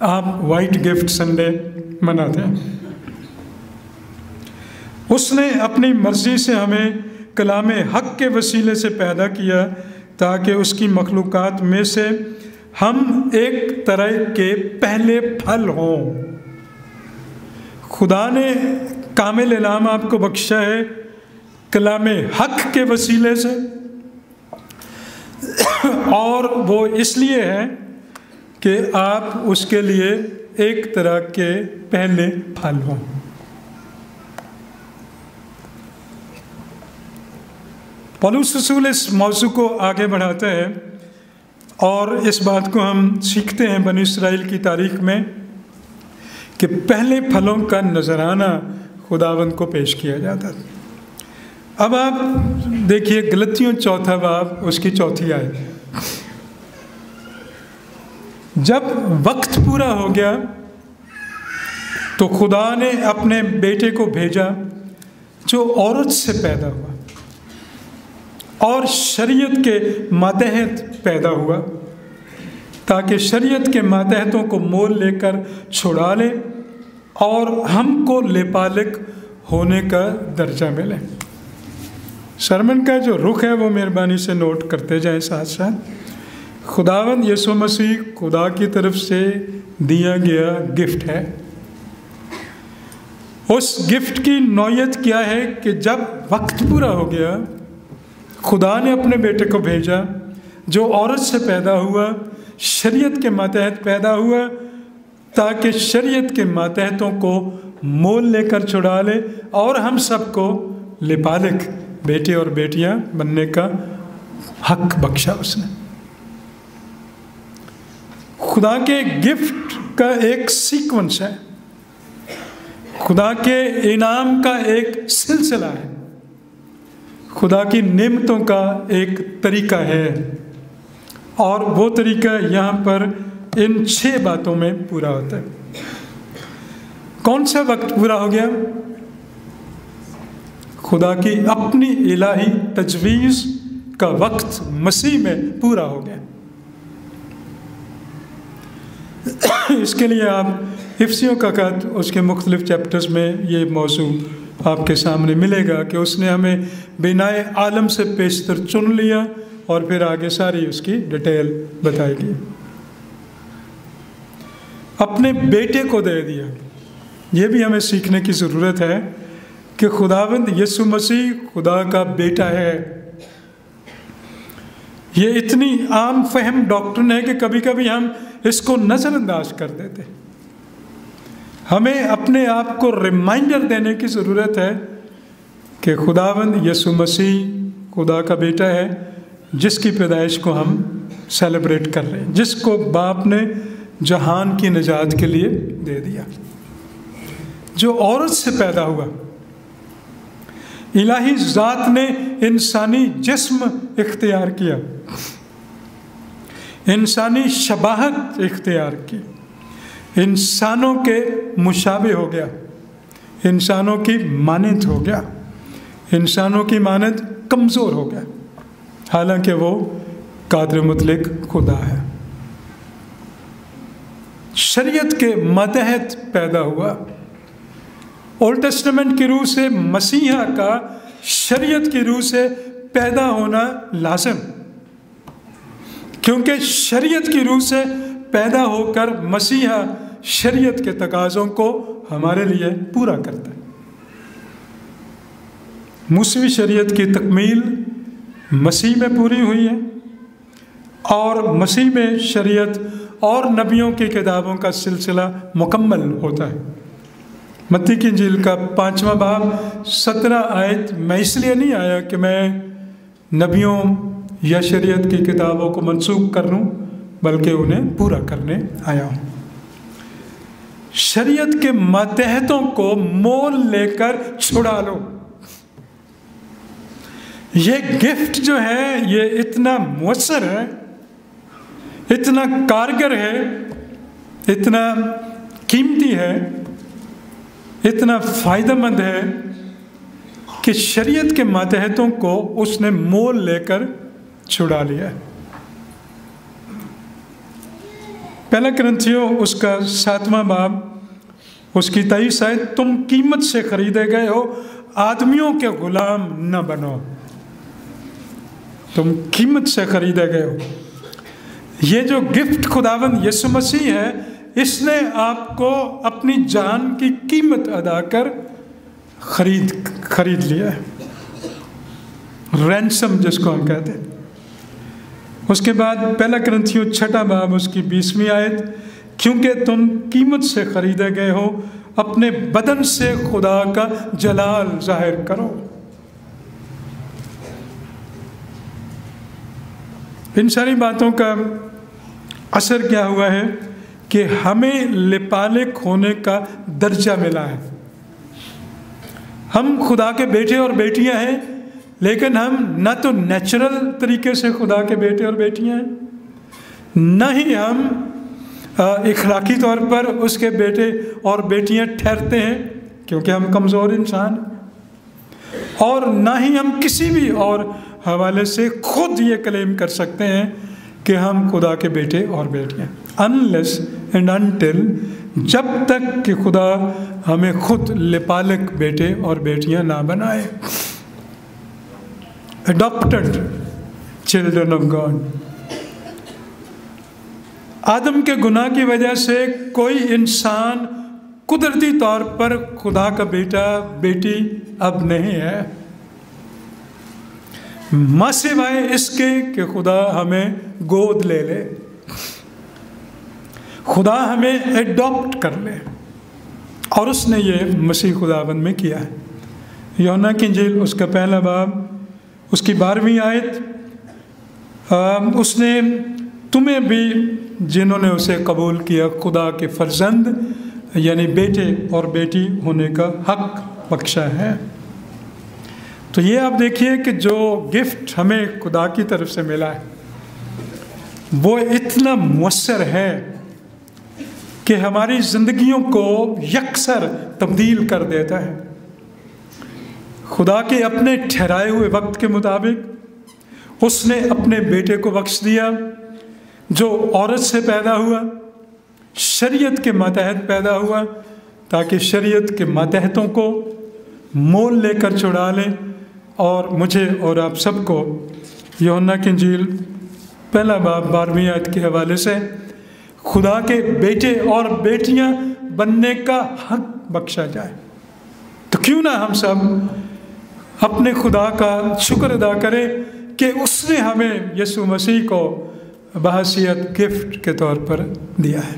आप वाइट गिफ्ट संडे मनाते हैं। उसने अपनी मर्जी से हमें कलाम हक के वसीले से पैदा किया ताकि उसकी मखलूक़ात में से हम एक तरह के पहले फल हों। खुदा ने कामिल इनाम आपको बख्शा है कलाम हक के वसीले से, और वो इसलिए है कि आप उसके लिए एक तरह के पहले फल हों। पौलुस रसूल इस मौजू को आगे बढ़ाते हैं और इस बात को हम सीखते हैं बनी इसराइल की तारीख में कि पहले फलों का नजराना खुदावंद को पेश किया जाता था। अब आप देखिए गलतियों 4 बाब उसकी 4 आयत। जब वक्त पूरा हो गया तो खुदा ने अपने बेटे को भेजा जो औरत से पैदा हुआ और शरीयत के मातहत पैदा हुआ, ताकि शरीयत के मातहतों को मोल लेकर छुड़ा ले और हमको लेपालिक होने का दर्जा मिले। सरमन का जो रुख है वो मेहरबानी से नोट करते जाएं साथ साथ। खुदावंद यीशु मसीह खुदा की तरफ से दिया गया गिफ्ट है। उस गिफ्ट की नौयत क्या है कि जब वक्त पूरा हो गया खुदा ने अपने बेटे को भेजा जो औरत से पैदा हुआ, शरीयत के मातहत पैदा हुआ, ताकि शरीयत के मातहतों को मोल लेकर छुड़ा ले और हम सबको लिपालिक बेटे और बेटियां बनने का हक बख्शा उसने। खुदा के गिफ्ट का एक सीक्वेंस है, खुदा के इनाम का एक सिलसिला है, खुदा की नेमतों का एक तरीका है, और वो तरीका यहाँ पर इन 6 बातों में पूरा होता है। कौन सा वक्त पूरा हो गया? खुदा की अपनी इलाही तजवीज़ का वक्त मसीह में पूरा हो गया। इसके लिए आप इफ्सियों का खत उसके मुख्तलिफ चैप्टर्स में ये मौजू आपके सामने मिलेगा कि उसने हमें बिनाए आलम से पेशतर चुन लिया और फिर आगे सारी उसकी डिटेल बताएगी। अपने बेटे को दे दिया, ये भी हमें सीखने की ज़रूरत है कि खुदावंद यीशु मसीह खुदा का बेटा है। ये इतनी आम फहम डॉक्ट्रिन है कि कभी कभी हम इसको नज़रअंदाज कर देते। हमें अपने आप को रिमाइंडर देने की ज़रूरत है कि खुदावंद यीशु मसीह खुदा का बेटा है, जिसकी पैदाइश को हम सेलिब्रेट कर रहे हैं, जिसको बाप ने जहान की निजात के लिए दे दिया, जो औरत से पैदा हुआ। इलाही ज़ात ने इंसानी जिस्म इख्तियार किया, इंसानी शबाहत इख्तियार की, इंसानों के मुशाबे हो गया, इंसानों की मानद हो गया, इंसानों की मानद कमज़ोर हो गया, हालांकि वो कादिर मुतलक खुदा है। शरीयत के मतहत पैदा हुआ। ओल्ड टेस्टामेंट की रूह से मसीहा का शरीयत की रूह से पैदा होना लाज़िम, क्योंकि शरीयत की रूह से पैदा होकर मसीहा शरीयत के तकाज़ों को हमारे लिए पूरा करता है। मूसवी शरीयत की तकमील मसीह में पूरी हुई है और मसीह में शरीयत और नबियों की किताबों का सिलसिला मुकम्मल होता है। मत्ती की इंजील का 5वां बाब 17 आयत। मैं इसलिए नहीं आया कि मैं नबियों या शरीयत की किताबों को मनसूख कर लूँ, बल्कि उन्हें पूरा करने आया हूँ। शरीयत के मातहतों को मोल लेकर छुड़ा लो। ये गिफ्ट जो है ये इतना मुअस्सर है, इतना कारगर है, इतना कीमती है, इतना फ़ायदेमंद है कि शरीयत के मातहतों को उसने मोल लेकर छुड़ा लिया। पहला कुरिन्थियों उसका 7वां बाब उसकी 23 आयत, तुम कीमत से खरीदे गए हो, आदमियों के गुलाम न बनो। तुम कीमत से खरीदे गए हो। ये जो गिफ्ट खुदावंद यीशु मसीह है, इसने आपको अपनी जान की कीमत अदा कर खरीद लिया है, रैंसम जिसको हम कहते हैं। उसके बाद पहला कुरिन्थियों 6वां बाब उसकी 20वीं आयत, क्योंकि तुम कीमत से खरीदे गए हो, अपने बदन से खुदा का जलाल जाहिर करो। इन सारी बातों का असर क्या हुआ है कि हमें लिपालिक होने का दर्जा मिला है। हम खुदा के बेटे और बेटियां हैं, लेकिन हम न तो नेचुरल तरीके से खुदा के बेटे और बेटियां हैं, न ही हम इखलाकी तौर पर उसके बेटे और बेटियां ठहरते हैं, क्योंकि हम कमज़ोर इंसान, और ना ही हम किसी भी और हवाले से खुद ये क्लेम कर सकते हैं कि हम खुदा के बेटे और बेटियां, अनलेस एंड अनटिल, जब तक कि खुदा हमें खुद लिपालिक बेटे और बेटियां ना बनाए, अडॉप्टेड चिल्ड्रन ऑफ गॉड। आदम के गुनाह की वजह से कोई इंसान कुदरती तौर पर खुदा का बेटा बेटी अब नहीं है, मां सिवाय इसके कि खुदा हमें गोद ले ले, खुदा हमें एडॉप्ट कर ले, और उसने ये मसीह खुदाबंद में किया है। यूहन्ना की इंजील उसका 1 बाब उसकी 12वीं आयत, उसने तुम्हें भी जिन्होंने उसे कबूल किया खुदा के फर्जंद यानी बेटे और बेटी होने का हक बख्शा है। तो ये आप देखिए कि जो गिफ्ट हमें खुदा की तरफ से मिला है वो इतना मुअस्सर है कि हमारी ज़िंदगियों को यकसर तब्दील कर देता है। खुदा के अपने ठहराए हुए वक्त के मुताबिक उसने अपने बेटे को बख्श दिया, जो औरत से पैदा हुआ, शरीयत के मातहत पैदा हुआ, ताकि शरीयत के मातहतों को मोल लेकर छुड़ा लें और मुझे और आप सबको यूहन्ना की इंजील 1 बाब 12वीं आयत के हवाले से खुदा के बेटे और बेटियां बनने का हक बख्शा जाए। तो क्यों ना हम सब अपने खुदा का शुक्र अदा करें कि उसने हमें यीशु मसीह को बहैसियत गिफ्ट के तौर पर दिया है।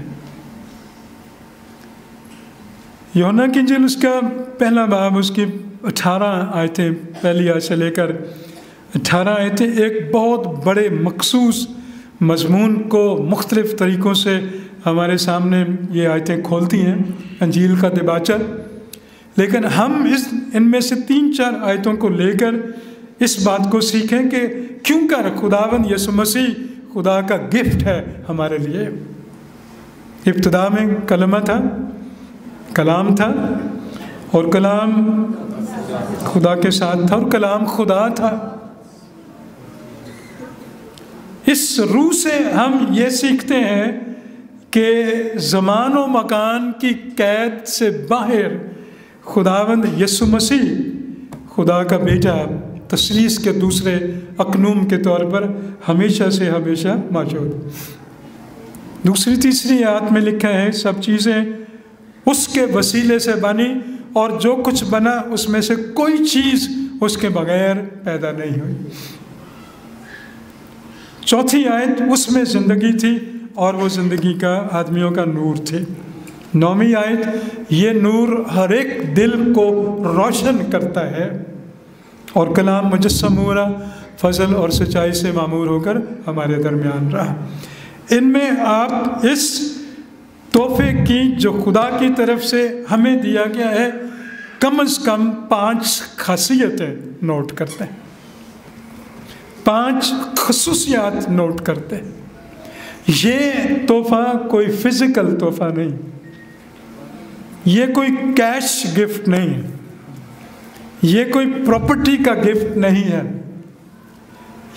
यूहन्ना की इंजील उसका 1 बाब उसकी 18 आयतें, पहली आयत से लेकर 18 आयतें एक बहुत बड़े मखसूस मजमून को मुख्तलिफ़ तरीक़ों से हमारे सामने ये आयतें खोलती हैं, अंजील का दिबाचर। लेकिन हम इनमें से 3-4 आयतों को लेकर इस बात को सीखें कि क्यों कर खुदावंद यीशु मसीह खुदा का गिफ्ट है हमारे लिए। इब्तिदा में कलमा था, कलाम था, और कलाम खुदा के साथ था, और कलाम खुदा था। इस रूह से हम ये सीखते हैं कि ज़मान व मकान की कैद से बाहर खुदावंद यीशु मसीह खुदा का बेटा तसलीस के दूसरे अकनूम के तौर पर हमेशा से हमेशा मौजूद। दूसरी तीसरी आयत में लिखा है, सब चीज़ें उसके वसीले से बनी और जो कुछ बना उसमें से कोई चीज़ उसके बगैर पैदा नहीं हुई। चौथी आयत, उसमें ज़िंदगी थी और वो ज़िंदगी का आदमियों का नूर थी। 9वीं आयत, ये नूर हर एक दिल को रोशन करता है और कलाम मुजस्सम हुआ, फजल और सच्चाई से मामूर होकर हमारे दरमियान रहा। इनमें आप इस तोहफे की जो खुदा की तरफ से हमें दिया गया है कम से कम 5 खासियतें नोट करते हैं, 5 खसूसियात नोट करते हैं। ये तोहफा कोई फिजिकल तोहफा नहीं, ये कोई कैश गिफ्ट नहीं है, ये कोई प्रॉपर्टी का गिफ्ट नहीं है,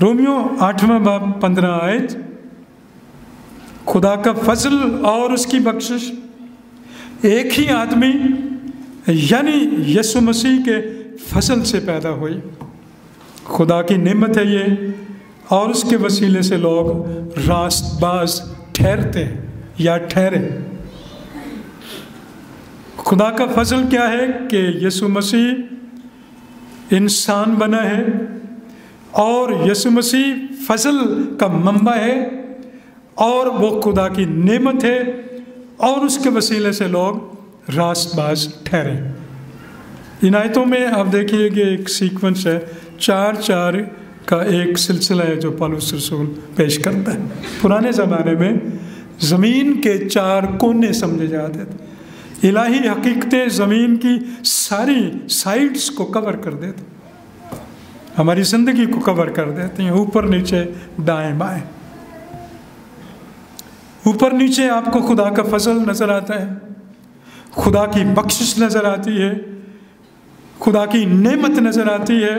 रोमियो 8वां बाब 15 आयत, खुदा का फजल और उसकी बख्शिश एक ही आदमी यानी यीशु मसीह के फजल से पैदा हुई। खुदा की नेमत है ये, और उसके वसीले से लोग रास्तबाज ठहरते हैं या ठहरे। खुदा का फजल क्या है कि यीशु मसीह इंसान बना है, और यीशु मसीह फजल का मंबा है, और वो खुदा की नेमत है, और उसके वसीले से लोग रास्तबाज ठहरे। इन आयतों में आप देखिए कि एक सीक्वेंस है, 4 का एक सिलसिला है जो पौलुस रसूल पेश करता है। पुराने ज़माने में ज़मीन के 4 कोने समझे जाते थे। इलाही हकीकतें ज़मीन की सारी साइड्स को कवर कर देते, हमारी ज़िंदगी को कवर कर देती हैं, ऊपर नीचे दाएं बाएं। ऊपर नीचे आपको खुदा का फजल नज़र आता है, खुदा की बख्शिश नज़र आती है, खुदा की नेमत नज़र आती है,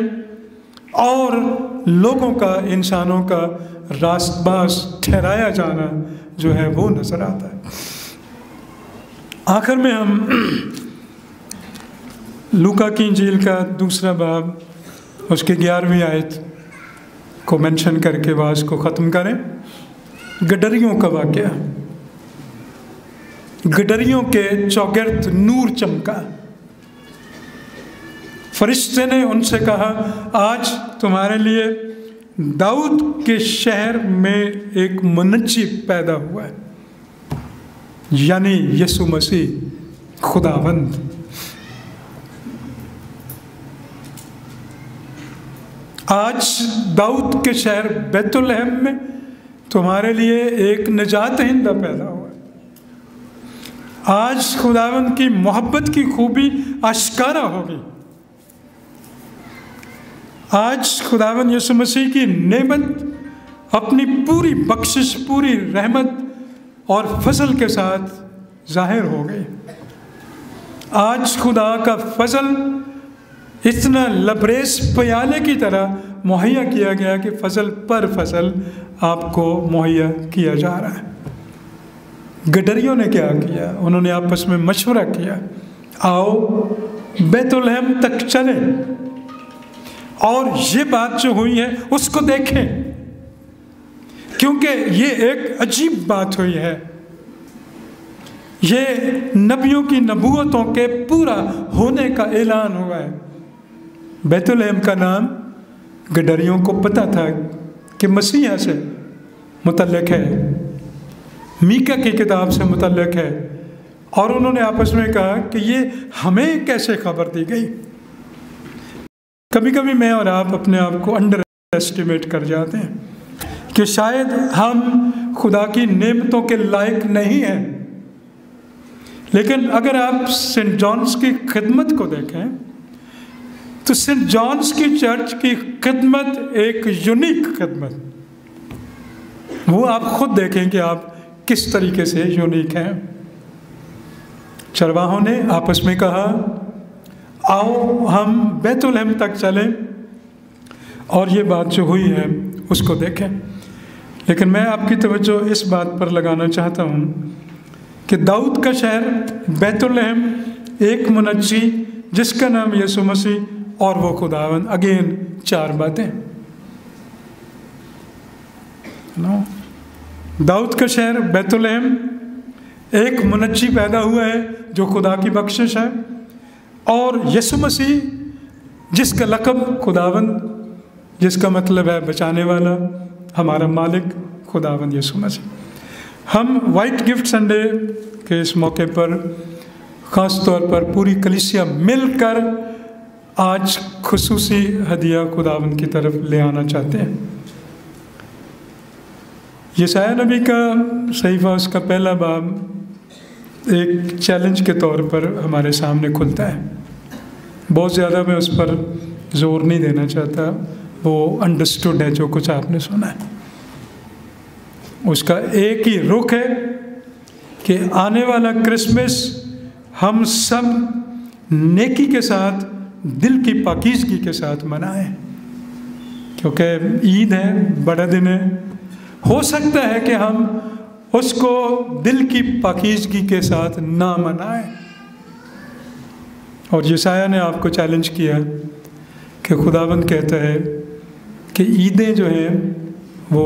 और लोगों का, इंसानों का रास्तबाज ठहराया जाना जो है वो नज़र आता है। आखिर में हम लूका की इंजील का 2 बाब उसके 11वीं आयत को मेंशन करके बात को ख़त्म करें। गडरियों का वाक़या, गडरियों के चौगिर्द नूर चमका। फरिश्ते ने उनसे कहा, आज तुम्हारे लिए दाऊद के शहर में एक मुनज्जी पैदा हुआ है, यानी यीशु मसीह खुदावंद। आज दाऊद के शहर बैतुलहम में तुम्हारे लिए एक निजात हिंदा पैदा हुआ है। आज खुदावंद की मोहब्बत की खूबी आश्कारा होगी। आज खुदावंद यीशु मसीह की नेमत अपनी पूरी बख्शिश, पूरी रहमत और फजल के साथ जाहिर हो गई। आज खुदा का फजल इतना लबरेज प्याले की तरह मुहैया किया गया कि फजल पर फजल आपको मुहैया किया जा रहा है। गडरियों ने क्या किया? उन्होंने आपस में मशवरा किया, आओ बैतुलहम तक चले और ये बात जो हुई है उसको देखें, क्योंकि ये एक अजीब बात हुई है। ये नबियों की नबूवतों के पूरा होने का ऐलान हुआ है। बैतुलहम का नाम गडरियों को पता था कि मसीहा से मुतल्लिक है, मीका की किताब से मुतल्लिक है, और उन्होंने आपस में कहा कि ये हमें कैसे खबर दी गई। कभी कभी मैं और आप अपने आप को अंडर एस्टिमेट कर जाते हैं कि शायद हम खुदा की नेमतों के लायक नहीं हैं। लेकिन अगर आप सेंट जॉन्स की खिदमत को देखें तो सेंट जॉन्स की चर्च की खिदमत एक यूनिक खिदमत, वो आप खुद देखें कि आप किस तरीके से यूनिक हैं। चरवाहों ने आपस में कहा, आओ हम बैतुलहम तक चलें और ये बात जो हुई है उसको देखें। लेकिन मैं आपकी तवज्जो इस बात पर लगाना चाहता हूँ कि दाऊद का शहर बैतुलहम, एक मुनज्जी जिसका नाम यीशु मसीह और वो खुदावंद, अगेन 4 बातें। दाऊद का शहर बैतुलहम, एक मुनज्जी पैदा हुआ है जो खुदा की बख्शिश है, और यीशु मसीह जिसका लक़ब खुदावंद, जिसका मतलब है बचाने वाला, हमारा मालिक खुदावंद यीशु मसीह। हम वाइट गिफ्ट संडे के इस मौके पर ख़ास तौर पर पूरी कलीसिया मिलकर आज खुसूसी हदिया खुदावंद की तरफ ले आना चाहते हैं। यशायाह नबी का सहीफ़ा उसका 1 बाब एक चैलेंज के तौर पर हमारे सामने खुलता है। बहुत ज़्यादा मैं उस पर जोर नहीं देना चाहता, वो अंडरस्टूड है जो कुछ आपने सुना है। उसका एक ही रुख है कि आने वाला क्रिसमस हम सब नेकी के साथ, दिल की पाकीज़गी के साथ मनाएं, क्योंकि ईद है, बड़ा दिन है। हो सकता है कि हम उसको दिल की पाकीज़गी के साथ ना मनाएं। और यशायाह ने आपको चैलेंज किया कि खुदावंद कहता है कि ईदें जो हैं वो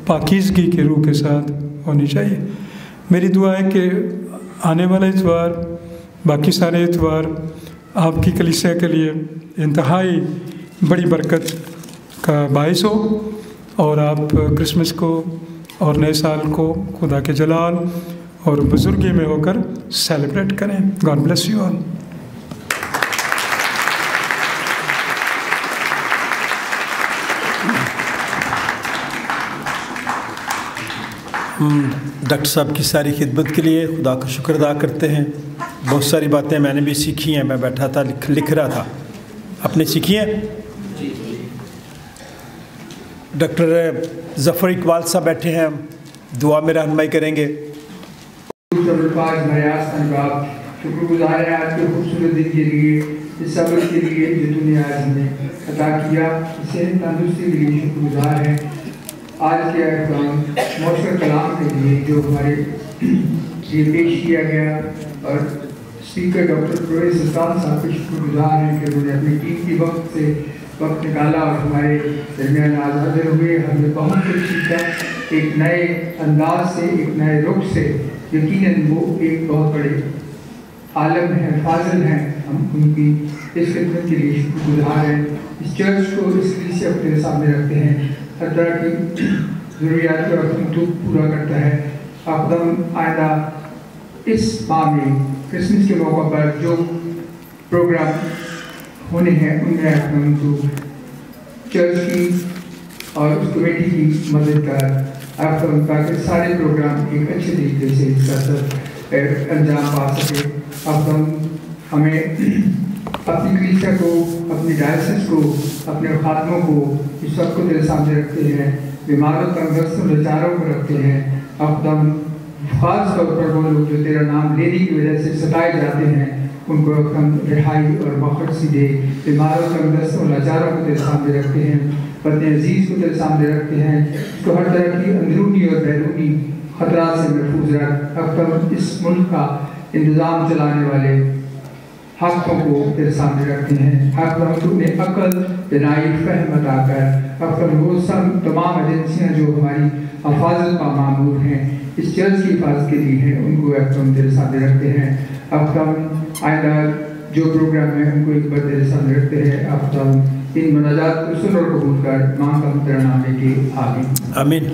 पाकीज़गी के रूह के साथ होनी चाहिए। मेरी दुआ है कि आने वाला इतवार, बाकी सारे इतवार आपकी कलीसिया के लिए इंतहाई बड़ी बरकत का बाइस हो और आप क्रिसमस को और नए साल को खुदा के जलाल और बुजुर्गी में होकर सेलिब्रेट करें। God bless you all. Doctor साहब की सारी खिदमत के लिए खुदा का शुक्र अदा करते हैं। बहुत सारी बातें मैंने भी सीखी हैं। मैं बैठा था लिख रहा था, आपने सीखी हैं। डॉक्टर ज़फ़र इकबाल साहब बैठे हैं, दुआ में रहनुमाई करेंगे। शुक्रगुजार है आपके खूबसूरत दिन के लिए, इस सब्र के लिए जो तूने आज हमें अता किया, इसे तंदुरुस्ती के लिए शुक्रगुजार है। आज के मौसर कलाम के लिए जो हमारे ये पेश किया गया और स्पीकर डॉक्टर प्रोफेसर सुल्तान साहब के शुक्रगुजार हैं कि उन्होंने अपनी टीम की वक्त निकाला और हमारे दरमियान आज हाजिर हुए। हमें बहुत कुछ सीखा, एक नए अंदाज से, एक नए रुख से। यकीनन वो एक बहुत बड़े आलम हैं, फाजिल हैं। हम उनकी इस खिदमत के लिए शुक्रगुजार हैं। इस चर्च को, इस कलीसिया को तेरे सामने रखते हैं। हर तरह की ज़रूरियात को तू पूरा करता है। आप आइंदा इस माह में क्रिसमस के मौका पर जो प्रोग्राम होने हैं उनमें उनको चर्च की और उस कमेटी की मदद कर आप ताकि सारे प्रोग्राम एक अच्छे तरीके से इसका अंजाम पा सके। अब हमें अपनी कलीसिया को, अपनी डायसिस को, अपने खात्मों को, इस सब को तेरे सामने रखते हैं। बीमारों, तंगदस्तों, लाचारों को रखते हैं। अब खास तौर पर वो लोग जो तेरा नाम लेने की वजह से सताए जाते हैं उनको हम रिहाई और बख्शी दे। बीमारों, तंगदस्तों, लाचारों को तेरे सामने रखते हैं। अपने अजीज़ को तेरे सामने रखते हैं। उसको हर तरह की अंदरूनी और बैरूनी खतरा से महफूज रख। अब इस मुल्क का इंतज़ाम चलाने वाले हाथों को तेरे सामने रखते हैं। अब तुमने अकल, दिनाई, फहम अता कर। अब वो सब तमाम एजेंसियाँ जो हमारी हिफाजत का मामूर हैं, इस चर्च की हिफाजत के लिए हैं, उनको अब तुम तेरे सामने रखते हैं। अब तुम आइंदा जो प्रोग्राम है उनको एक बार तेरे सामने रखते हैं। अब तुम इन मनाजात को सुन और कबूल कर। मांग हम तेरा नाम लेके आमीन आमीन।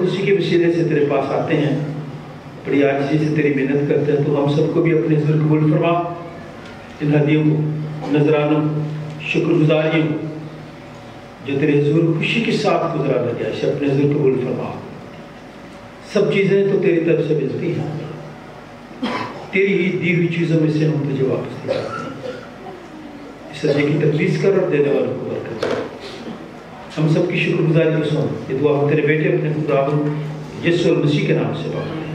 उसी के वसीले से तेरे पास आते हैं, बड़ी आजिज़ी से तेरी मेहनत करते हैं। तो हम सबको भी अपने हुज़ूर कबूल फरमा, इन हदियों को, नजरानों, शुक्रगुजारियों जो तेरे हुज़ूर खुशी के साथ गुजराना गया, इसे अपने हुज़ूर कबूल फरमा। सब चीज़ें तो तेरी तरफ से मिलती हैं, तेरी ही दी हुई चीज़ों में से हम तुझे वापस दे जाते हैं। इस सजे की तकलीफ कर और देने वालों को बरकत कर। हम सब की शुक्रगुजारी को सुन। ये दुआ हम तेरे बेटे अपने खुदावंद यीशु मसीह के नाम से मांगते हैं।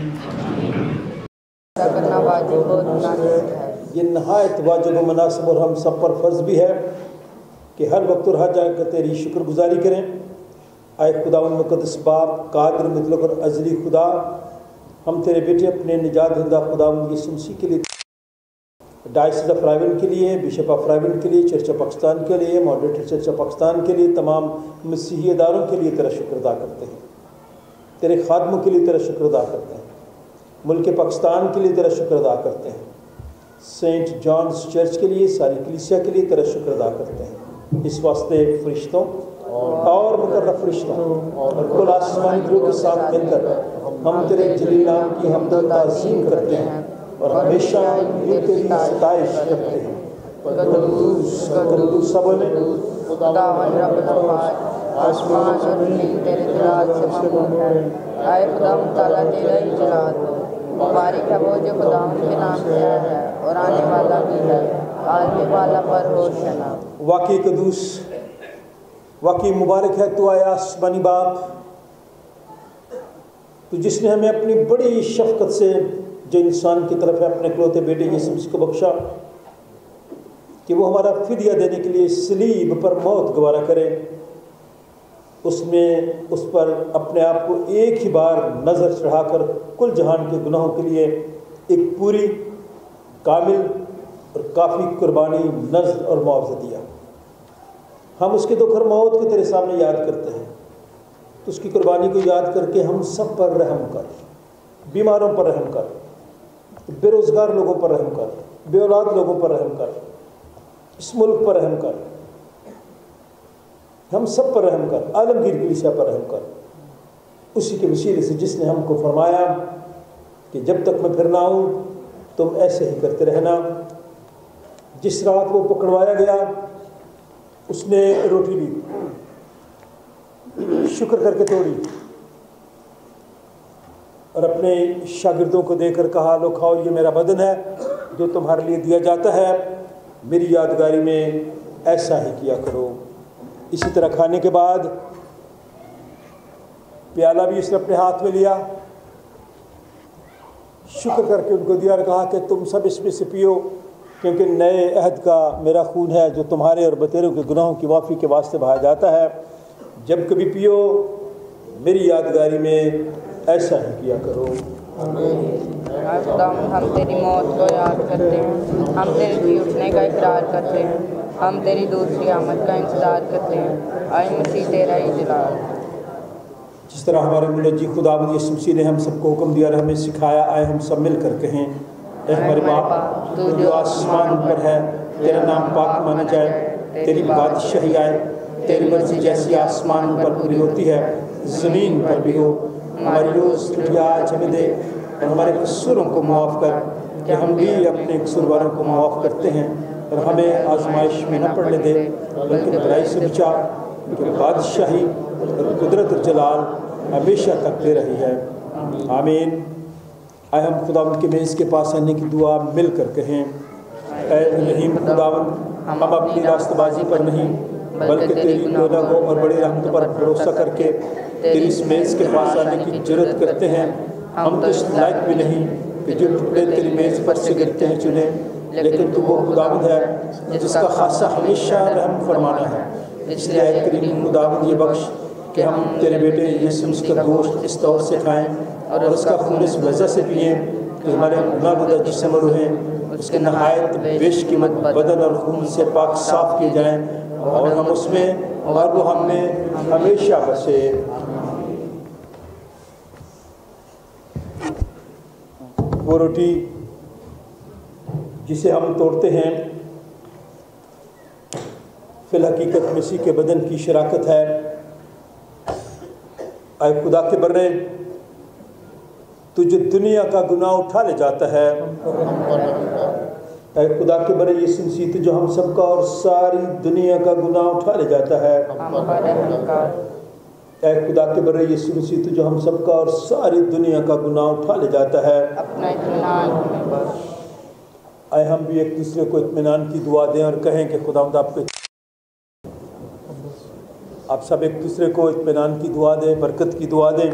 ये नहायत वाजिब व मुनासिब और हम सब पर फ़र्ज़ भी है कि हर वक्त और हर जगह कर तेरी शुक्रगुजारी करें। आए खुदावंद मुक़द्दस बाप, कादिर मुतलक और अज़ली खुदा, हम तेरे बेटे अपने निजात दहिंदा खुदावंद यीशु मसीह के लिए, डायसिस ऑफ रायवन के लिए, बिशप ऑफ रायवन के लिए, चर्च ऑफ पाकिस्तान के लिए, मॉडरेटर चर्च ऑफ पाकिस्तान के लिए, तमाम मसीही इदारों के लिए तेरा शुक्र अदा करते हैं। तेरे खादमों के लिए तेरा शुक्र अदा करते हैं। मुल्क पाकिस्तान के लिए तेरा शुक्र अदा करते हैं। सेंट जॉन्स चर्च के लिए, सारी कलीसिया के लिए तेरा शुक्र अदा करते हैं। इस वास्ते फरिश्तों और मुकर्रब फरिश्तों और कुल आसमानी ग्रोह के साथ मिलकर हम तेरे जलील नाम की हमद व ताज़ीम करते हैं और हमेशा यूं तेरी सताइश करते हैं। कद्दूस कद्दूस सब ने खुदावंद रब्बुल अरबाब, आसमान और ज़मीन तेरे जलाल से ममलूक है। आए खुदावंद ताला तेरा ही जलाल हो। मुबारक है वो जो खुदावंद के नाम से आया है और आने वाला भी है, आने वाला पर होशना। वाकई कद्दूस, वाकई मुबारक है तू आया आसमानी बाप, तो जिसने हमें अपनी बड़ी शफ़क़त से जो इंसान की तरफ है अपने इकलौते बेटे यीशु मसीह को बख्शा कि वो हमारा फिदिया देने के लिए सलीब पर मौत गवारा करे। उसमें उस पर अपने आप को एक ही बार नज़र चढ़ाकर कुल जहान के गुनाहों के लिए एक पूरी, कामिल और काफ़ी कुर्बानी, नज़र और मुआवजा दिया। हम उसके दुख और मौत को तेरे सामने याद करते हैं, तो उसकी कुर्बानी को याद करके हम सब पर रहम कर, बीमारों पर रहम कर, बेरोज़गार लोगों पर रहम कर, बेऔलाद लोगों पर रहम कर, इस मुल्क पर रहम कर, हम सब पर रहम कर, आलमगीर कलीसिया पर रहम कर। उसी के वसीले से जिसने हमको फरमाया कि जब तक मैं फिर ना आऊँ तुम ऐसे ही करते रहना। जिस रात वो पकड़वाया गया उसने रोटी ली, शुक्र करके तोड़ी और अपने शागिर्दों को देकर कहा, लो खाओ, ये मेरा बदन है जो तुम्हारे लिए दिया जाता है, मेरी यादगारी में ऐसा ही किया करो। इसी तरह खाने के बाद प्याला भी उसने अपने हाथ में लिया, शुक्र करके उनको दिया और कहा कि तुम सब इसमें से पियो, क्योंकि नए अहद का मेरा खून है जो तुम्हारे और बतेरों के गुनाहों की माफ़ी के वास्ते बहाया जाता है। जब कभी पियो मेरी यादगारी में ऐसा ही किया करो। हम तेरी मौत को याद करते हैं, हम तेरे जी उठने का इकरार करते हैं, हम तेरी दूसरी आमद का इंतज़ार करते हैं। आए मसीह तेरा ही जलाल। जिस तरह हमारे मुनज्जी खुदावंद यीशु मसीह ने हम सबको हुक्म दिया और हमें सिखाया, आए हम सब मिल कर कहें, ऐ हमारे बाप तू जो आसमान पर है, तेरा नाम पाक माना जाए, तेरी बादशाही आए, तेरी मर्जी जैसी आसमान पर पूरी होती है ज़मीन पर भी हो। हमारी रोज़ रोटी आज हमें दे और हमारे कसूरों को मुआफ़ कर कि हम भी अपने कसूरवारों को मुआफ़ करते हैं, और हमें आजमाइश में न पड़ने दे बल्कि बुराई से बचा, क्योंकि बादशाही और कुदरत और जलाल हमेशा तक दे रही है। आमीन। आए हम खुदावंद के मेज़ के पास आने की दुआ मिल कर कहें, ऐ रहीम खुदावंद, हम अपनी रास्तबाजी पर नहीं बल्कि तेरी गुनाहों और बड़ी रहमत पर भरोसा करके तेरी इस मेज़ के पास आने की जरूरत करते हैं। हम तो इस लायक भी नहीं कि जो टुकड़े तेरी मेज़ पर से गिरते हैं चुने, लेकिन तू वो खुदावंद है जिसका खासा हमेशा रहम फरमाना है। इसलिए ऐ करीम खुदावंद ये बख्श कि हम तेरे बेटे यीशु मसीह का गोश्त इस तौर से खाएँ और उसका खून इस वजह से पिएँ कि हमारे गुनाहगार जिस्म और रूहें उसके नहायत बेशकीमत बदन और खून से पाक साफ किए जाएँ और हम उसमें और वो हम में हमेशा बसे। वो रोटी जिसे हम तोड़ते हैं फिल हकीकत मसीह के बदन की शराकत है। ऐ खुदा के बर्रे तुझे दुनिया का गुनाह उठा ले जाता है। ऐ खुदा के बर्रे यीशु मसीह तुझे हम सबका और सारी दुनिया का गुनाह उठा ले जाता है। ऐ खुदा के बर्रे यीशु मसीह तुझे हम सबका और सारी दुनिया का गुनाह उठा ले जाता है। आए हम भी एक दूसरे को इत्मीनान की दुआ दें और कहें कि खुदावंद आप सब एक दूसरे को इत्मीनान की दुआ दें, बरकत की दुआ दें,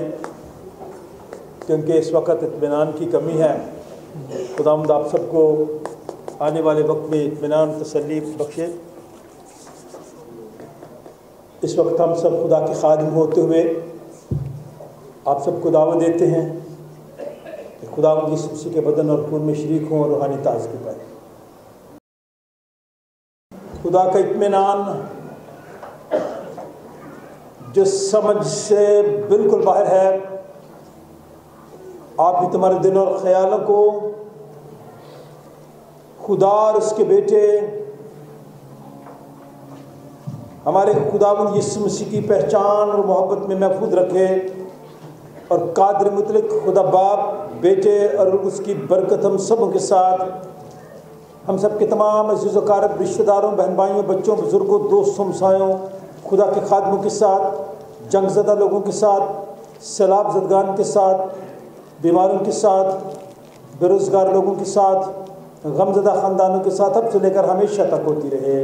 क्योंकि इस वक्त इत्मीनान की कमी है। खुदावंद आप सबको आने वाले वक्त में इत्मीनान तसल्ली बख्शे। इस वक्त हम सब खुदा के खादिम होते हुए आप सबको दावत देते हैं कि खुदावंद यीशु मसीह के बदन और खून में शरीक हों और रूहानी ताज़गी पाएं। खुदा का इत्मीनान जो समझ से बिल्कुल बाहर है, आप ही तुम्हारे दिल और ख्यालों को खुदा और उसके बेटे हमारे खुदावंद यीशु मसीह की पहचान और मोहब्बत में महफूज रखे और कादिर मुतलक खुदा बाप, बेटे और उसकी बरकत हम सबों के साथ, हम सब के तमाम अज़ीज़ व क़रीब रिश्तेदारों, बहन भाइयों, बच्चों, बुज़ुर्गों, दोस्तों, हमसायों, खुदा के खादमों के साथ, जंगज़दा लोगों के साथ, सैलाब ज़दगान के साथ, बीमारों के साथ, बेरोज़गार लोगों के साथ, गमज़दा ख़ानदानों के साथ अब से लेकर हमेशा तक होती रहे।